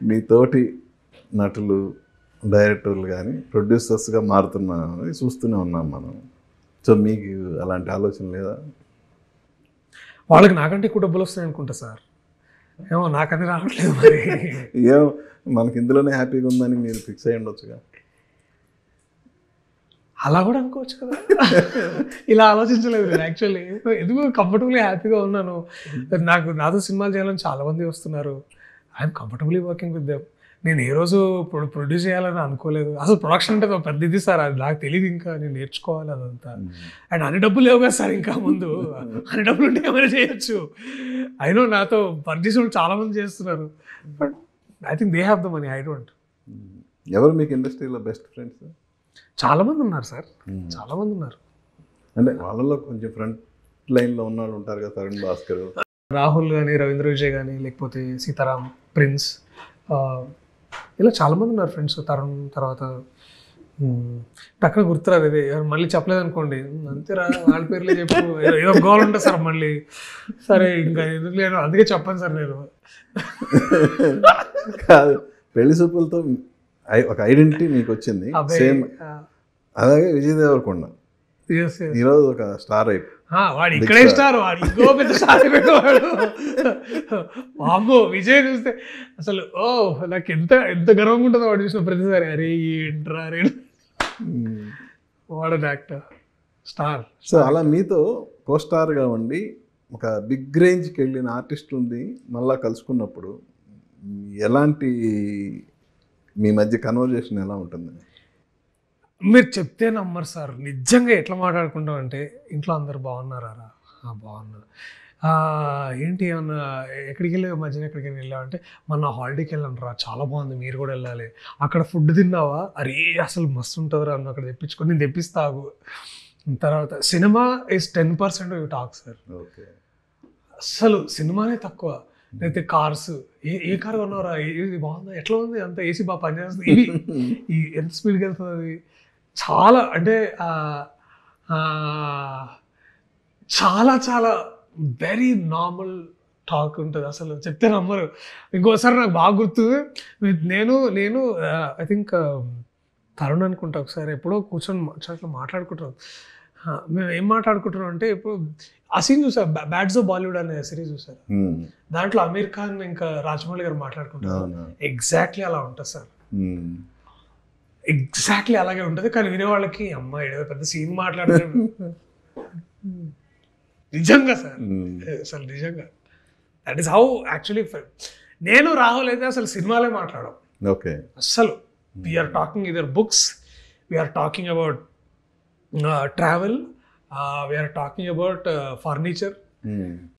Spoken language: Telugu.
మీ తోటి నటులు, డైరెక్టర్లు కానీ ప్రొడ్యూసర్స్గా మారుతున్నది చూస్తూనే ఉన్నాం మనం. సో మీకు అలాంటి ఆలోచన లేదా? వాళ్ళకి నాకంటే ఎక్కువ డబ్బులు వస్తాయి అనుకుంటా సార్. ఏమో నాకని రావట్లేదు మరి. ఏం మనకి ఇందులోనే హ్యాపీగా ఉందని మీరు ఫిక్స్ అయ్యి ఉండొచ్చుగా. అలా కూడా అనుకోవచ్చు కదా. ఇలా ఆలోచించలేదు నేను యాక్చువల్లీ. ఎందుకు కంఫర్టబుల్గా హ్యాపీగా ఉన్నాను. నాతో సినిమాలు చేయాలని చాలామంది వస్తున్నారు. I'm comfortably working with them. నేను ఏ రోజు ప్రొడ్యూస్ చేయాలని అనుకోలేదు. అసలు ప్రొడక్షన్ అంటే పెద్ద ఇది సార్, అది నాకు తెలియదు. ఇంకా నేను నేర్చుకోవాలి అదంతా. అండ్ అన్ని డబ్బులు లేవు కదా సార్ ఇంకా ముందు. అన్ని డబ్బులు ఉంటే ఏమైనా చేయొచ్చు. అయినో నాతో పనిచేసే వాళ్ళు చాలామంది చేస్తున్నారు. But I think they have the money, I don't. ఎవరు మీకు ఇండస్ట్రీలో బెస్ట్ ఫ్రెండ్స్? చాలామంది ఉన్నారు సార్, చాలామంది ఉన్నారు. అంటే వాళ్ళలో కొంచెం ఫ్రంట్ లైన్లో ఉన్న వాళ్ళు ఉంటారు కదా, తరుణ్ భాస్కర్, రాహుల్ కానీ, రవీంద్ర విజయ్ కానీ, లేకపోతే సీతారాం, ప్రిన్స్, ఇలా చాలామంది ఉన్నారు ఫ్రెండ్స్. తరుణ్ తర్వాత పక్కన గుర్తురాదు. ఇది మళ్ళీ చెప్పలేదు అనుకోండి, అంతేరా వాళ్ళ పేర్లే చెప్పు, ఏదో గోల్ ఉంటుంది సార్ మళ్ళీ. సరే ఇంకా ఎందుకు లేదు, అందుకే చెప్పాను సార్ నేను. కాదు, పెళ్లి చూపులతో ఒక ఐడెంటిటీ మీకు వచ్చింది. సేమ్ అలాగే విజయ్ దేవరకొండ ఈరోజు ఒక స్టార్ అయిపోయి, వాడు ఇక్కడే స్టార్, వాడు ఇంకో పెద్ద స్టార్ అయిపోయాడు. అమ్మో విజయ్ చూస్తే అసలు నాకు ఎంత ఎంత గర్వంగా ఉంటుందో వాడు చూసిన ప్రతిసారి. అరే ఏంట్రా రే, వాడు యాక్టర్ స్టార్. సో అలా మీతో కో స్టార్గా ఉండి ఒక బిగ్ రేంజ్కి వెళ్ళిన ఆర్టిస్టులని మళ్ళా కలుసుకున్నప్పుడు ఎలాంటి మీ మధ్య కన్వర్జేషన్ ఎలా ఉంటుంది? మీరు చెప్తే నమ్మరు సార్. నిజంగా ఎట్లా మాట్లాడుకుంటాం అంటే, ఇంట్లో అందరు బాగున్నారా? బాగున్నారు. ఏంటి ఏమన్నా ఎక్కడికి వెళ్ళావు మధ్యన, ఎక్కడికి వెళ్ళావు అంటే, మొన్న హాలిడేకి వెళ్ళాను రా, చాలా బాగుంది, మీరు కూడా వెళ్ళాలి. అక్కడ ఫుడ్ తిన్నావా? అరే అసలు మస్తు ఉంటుంది రా, అక్కడ తెప్పించుకొని నేను తెప్పిస్తాగు. తర్వాత cinema is 10% you talk sir. Okay, అసలు సినిమానే తక్కువ. అయితే కార్స్, ఏ కార్ కొన్నారా, ఇది బాగుందా, ఎట్లా ఉంది, అంత ఏసీ బాగా పనిచేస్తుంది, ఇవి ఎంత స్పీడ్కి వెళ్తుంది అది. చాలా అంటే చాలా చాలా వెరీ నార్మల్ టాక్ ఉంటుంది. అసలు చెప్తే నమ్మరు. ఇంకోసారి నాకు బాగా గుర్తు, నేను ఐ థింక్ తరుణ్ అనుకుంటా, ఒకసారి ఎప్పుడో కూర్చొని మాట్లాడుకుంటున్నాం. మేము ఏం మాట్లాడుకుంటున్నాం అంటే, ఇప్పుడు ఆ సీన్ చూసారు, బ్యాడ్స్ ఆఫ్ బాలీవుడ్ అనే సిరీస్ చూసారు. దాంట్లో అమీర్ ఖాన్ ఇంకా రాజమౌళి గారు మాట్లాడుకుంటారు. ఎగ్జాక్ట్లీ అలా ఉంటుంది సార్, ఎగ్జాక్ట్లీ అలాగే ఉంటుంది. కానీ వినేవాళ్ళకి అమ్మాయి ఏదో పెద్ద సీన్ మాట్లాడారు. నిజంగా సార్, అసలు నిజంగా దట్ ఈస్ హౌ యాక్చువల్లీ. నేను రాహుల్ అయితే అసలు సినిమాలే మాట్లాడాం. ఓకే, అస్సలు we're talking either books, we're talking about travel, we're talking about furniture.